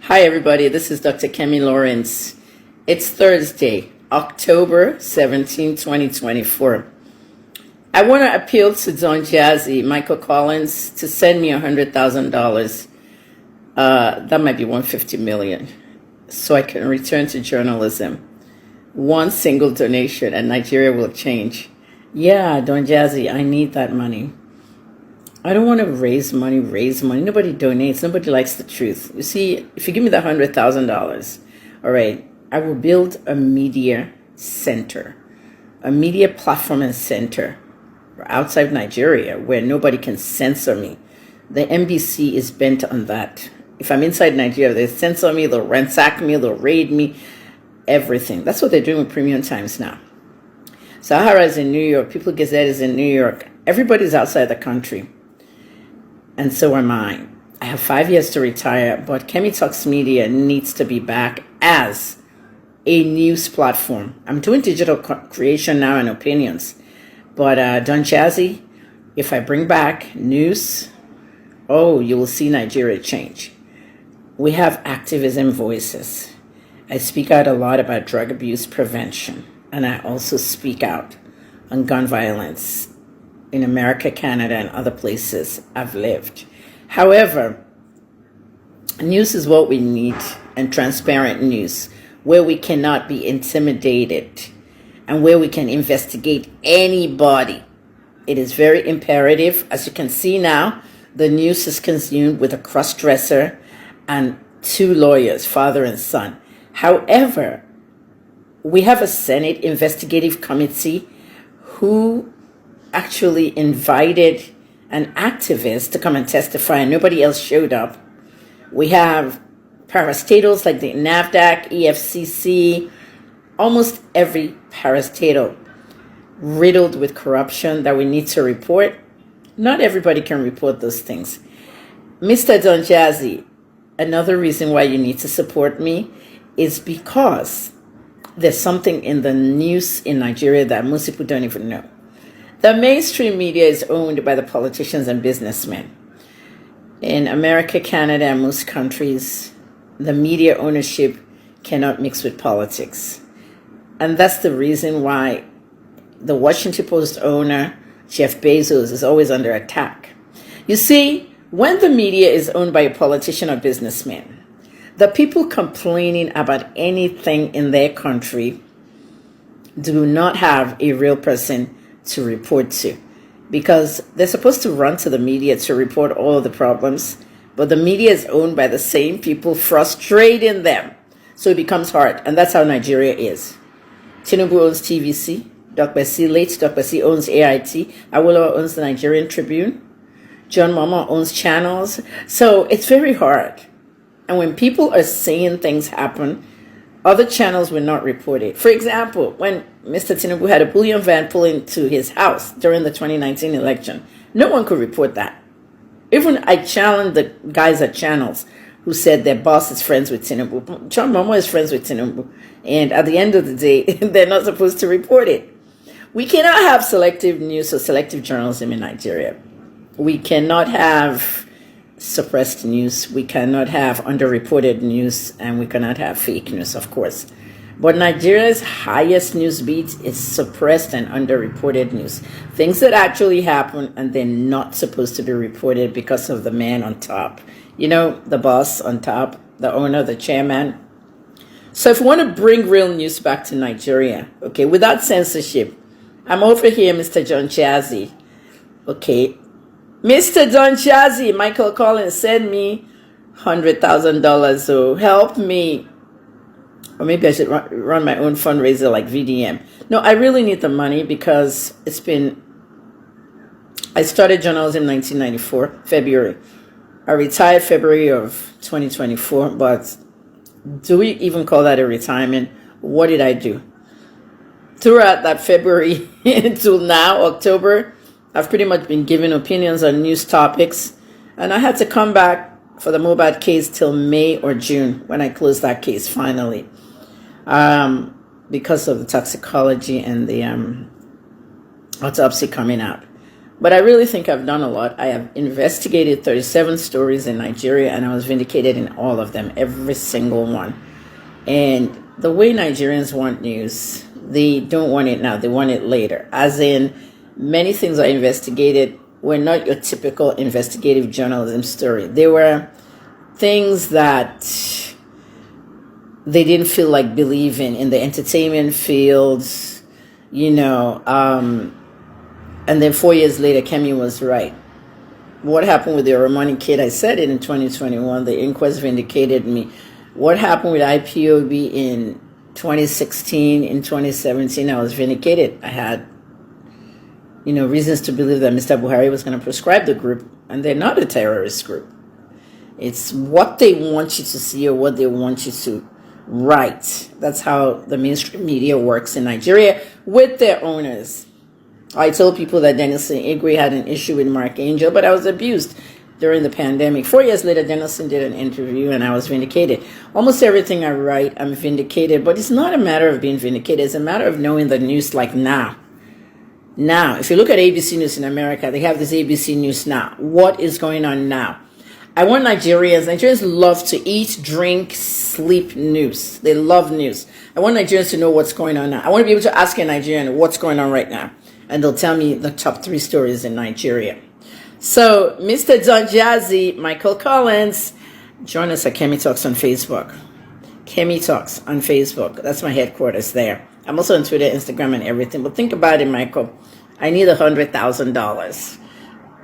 Hi, everybody. This is Dr. Kemi Lawrence. It's Thursday, October 17, 2024. I want to appeal to Don Jazzy, Michael Collins, to send me $100,000. That might be $150 million, so I can return to journalism. One single donation, and Nigeria will change. Yeah, Don Jazzy, I need that money. I don't want to raise money. Nobody donates. Nobody likes the truth. You see, if you give me the $100,000, all right, I will build a media center, a media platform and center outside Nigeria where nobody can censor me. The NBC is bent on that. If I'm inside Nigeria, they censor me, they'll ransack me, they'll raid me, everything. That's what they're doing with Premium Times now. Sahara is in New York. People Gazette is in New York. Everybody's outside the country. And so am I. I have 5 years to retire, but Kemi Talks Media needs to be back as a news platform. I'm doing digital creation now and opinions. But Don Jazzy, if I bring back news, you will see Nigeria change. We have activism voices. I speak out a lot about drug abuse prevention, and I also speak out on gun violence in America, Canada, and other places I've lived. However, news is what we need, and transparent news, where we cannot be intimidated and where we can investigate anybody. It is very imperative. As you can see now, the news is consumed with a cross-dresser and 2 lawyers, father and son. However, we have a Senate investigative committee who actually invited an activist to come and testify, and nobody else showed up. We have parastatals like the NAFDAC, EFCC, almost every parastatal riddled with corruption that we need to report. Not everybody can report those things. Mr. Don Jazzy, another reason why you need to support me is because there's something in the news in Nigeria that most people don't even know. The mainstream media is owned by the politicians and businessmen. In America, Canada, and most countries, the media ownership cannot mix with politics. And that's the reason why the Washington Post owner, Jeff Bezos, is always under attack. You see, when the media is owned by a politician or businessman, the people complaining about anything in their country do not have a real person to report to, because they're supposed to run to the media to report all of the problems, but the media is owned by the same people, frustrating them. So it becomes hard, and that's how Nigeria is. Tinubu owns TVC, late Dr. C owns AIT, Awolowo owns the Nigerian Tribune, John Mama owns channels. So it's very hard. And when people are seeing things happen, other channels will not report it. For example, when Mr. Tinubu had a bullion van pull into his house during the 2019 election, no one could report that. Even I challenged the guys at channels who said their boss is friends with Tinubu. John Momo is friends with Tinubu. And at the end of the day, they're not supposed to report it. We cannot have selective news or selective journalism in Nigeria. We cannot have suppressed news. We cannot have underreported news, and we cannot have fake news, of course. But Nigeria's highest news beat is suppressed and underreported news. Things that actually happen and they're not supposed to be reported because of the man on top. You know, the boss on top, the owner, the chairman. So if we want to bring real news back to Nigeria, okay, without censorship, I'm over here, Mr. Don Jazzy. Okay, Mr. Don Jazzy, Michael Collins, send me $100,000. So help me. Or maybe I should run my own fundraiser like VDM. No, I really need the money because I started journalism in 1994, February. I retired February of 2024, but do we even call that a retirement? What did I do? Throughout that February until now, October, I've pretty much been giving opinions on news topics, and I had to come back for the Mohbad case till May or June when I closed that case finally, because of the toxicology and the autopsy coming out. But I really think I've done a lot. I have investigated 37 stories in Nigeria, and I was vindicated in all of them, every single one. And the way Nigerians want news, they don't want it now, they want it later. As in, many things I investigated were not your typical investigative journalism story. They were things that they didn't feel like believing in the entertainment fields, and then 4 years later, Kemi was right. What happened with the Romani kid? I said it in 2021. The inquest vindicated me. What happened with IPOB in 2016? In 2017, I was vindicated. I had, reasons to believe that Mr. Buhari was going to prescribe the group, and they're not a terrorist group. It's what they want you to see or what they want you to write. That's how the mainstream media works in Nigeria with their owners. I told people that Danielson Igwe had an issue with Mark Angel, but I was abused during the pandemic. 4 years later, Danielson did an interview and I was vindicated. Almost everything I write, I'm vindicated, but it's not a matter of being vindicated. It's a matter of knowing the news like now. Now, if you look at ABC News in America, they have this ABC News Now. What is going on now? I want Nigerians love to eat, drink, sleep news. They love news. I want Nigerians to know what's going on now. I want to be able to ask a Nigerian what's going on right now. And they'll tell me the top 3 stories in Nigeria. So, Mr. Don Jazzy, Michael Collins, join us at Kemi Talks on Facebook. Kemi Talks on Facebook. That's my headquarters there. I'm also on Twitter, Instagram, and everything. But think about it, Michael. I need $100,000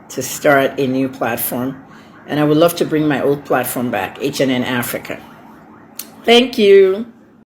to start a new platform. And I would love to bring my old platform back, HNN Africa. Thank you.